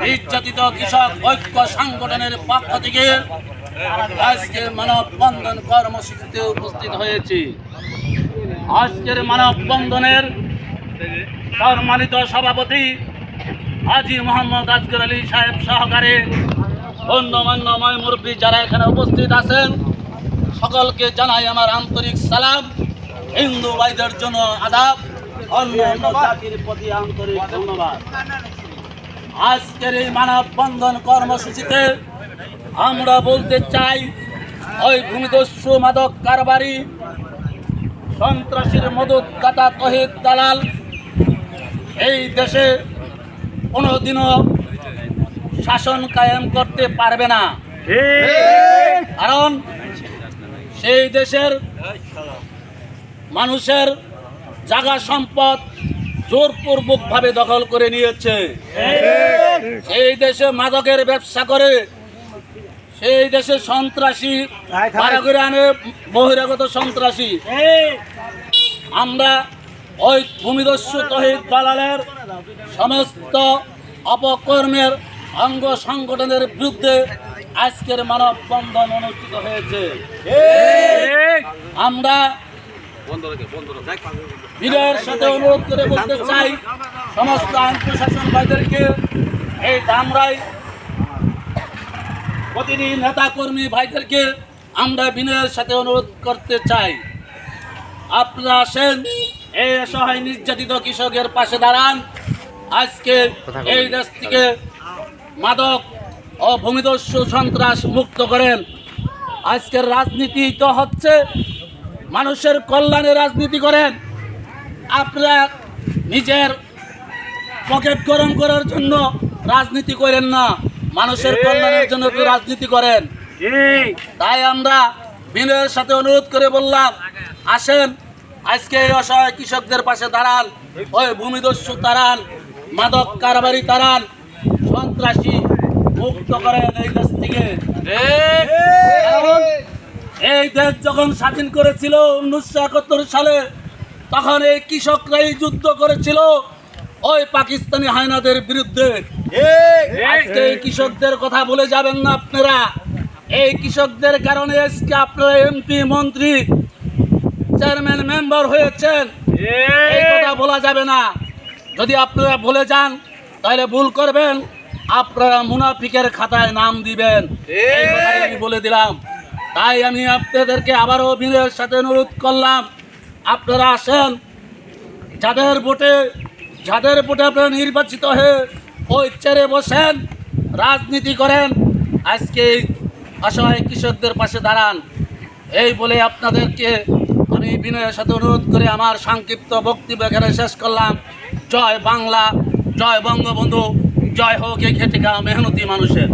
নির্যাতিত কৃষক ঐক্য সংগঠনের পক্ষ থেকে আজকে মানববন্ধন কর্মসূচিতে উপস্থিত হয়েছি। আজকের মানববন্ধনের সম্মানিত সভাপতি হাজী মোহাম্মদ আসগর আলী সাহেব সহকারে গণ্যমান্য মুরব্বী যারা এখানে উপস্থিত আছেন, সকলকে জানাই আমার আন্তরিক সালাম। হিন্দু ভাইদের জন্য আদাব, অন্যান্য জাতির প্রতি আন্তরিক ধন্যবাদ। আজকের এই মানববন্ধন কর্মসূচিতে আমরা বলতে চাই, ওই ভূমিদস্যু মাদক কারবারি সন্ত্রাসীর মদতদাতা তহিদ দালাল এই দেশে কোনোদিনও শাসন কায়েম করতে পারবে না। কারণ সেই দেশের মানুষের জায়গা সম্পদ জোরপূর্বকভাবে দখল করে নিয়েছে। সেই দেশে মাদকের ব্যবসা করে, সেই দেশে সন্ত্রাসী করে আনে, বহিরাগত সন্ত্রাসী। আমরা ওই ভূমিদস্যু তহিদ দালালের সমস্ত অপকর্মের অঙ্গ সংগঠনের বিরুদ্ধে আজকের মানববন্ধন অনুষ্ঠিত হয়েছে। আমরা বিনয়ের সাথে অনুরোধ করে বলতে চাই, সমস্ত আইন প্রশাসন ভাইদেরকে, এই ধামরাই প্রতিটি নেতা কর্মী ভাইদেরকে আমরা বিনয়ের সাথে অনুরোধ করতে চাই, আপনারা আসেন, এই অসহায় নির্যাতিত কৃষকের পাশে দাঁড়ান। আজকে এই দেশ থেকে মাদক ও ভূমিদস্যু সন্ত্রাস মুক্ত করেন। আজকের রাজনীতি তো হচ্ছে মানুষের কল্যাণে রাজনীতি করেন, আপনারা নিজের পকেট গরম করার জন্য রাজনীতি করেন না, মানুষের কল্যাণের জন্য তো রাজনীতি করেন। তাই আমরা বিনয়ের সাথে অনুরোধ করে বললাম, আসেন আজকে এই অসহায় কৃষকদের পাশে দাঁড়ান, ওই ভূমিদস্যু তাড়ান, মাদক কারবারি তাড়ান, সন্ত্রাসী মুক্ত করেন এই দেশ থেকে। এই দেশ যখন স্বাধীন করেছিল 1971 সালে, তখন এই কৃষকরাই যুদ্ধ করেছিল ওই পাকিস্তানি হায়নাদের বিরুদ্ধে। আজকে এই কৃষকদের কথা বলে যাবেন না আপনারা। এই কৃষকদের কারণে আজকে আপনারা এমপি, মন্ত্রী, চেয়ারম্যান, মেম্বার হয়েছেন, এই কথা বলা যাবে না। যদি আপনারা ভুলে যান তাহলে ভুল করবেন, আপনারা মুনাফিকের খাতায় নাম দিবেন, এই কথাটা আমি বলে দিলাম। তাই আমি আপনাদেরকে আবারও বিনয়ের সাথে অনুরোধ করলাম, আপনারা আসেন, যাদের ভোটে আপনারা নির্বাচিত হয়ে ওই চেয়ারে বসেন, রাজনীতি করেন, আজকে অসহায় কৃষকদের পাশে দাঁড়ান। এই বলে আপনাদেরকে আমি বিনয়ের সাথে অনুরোধ করে আমার সংক্ষিপ্ত বক্তব্য এখানে শেষ করলাম। জয় বাংলা, জয় বঙ্গবন্ধু, জয় হোক এই খেটে খাওয়া মেহনতি মানুষের।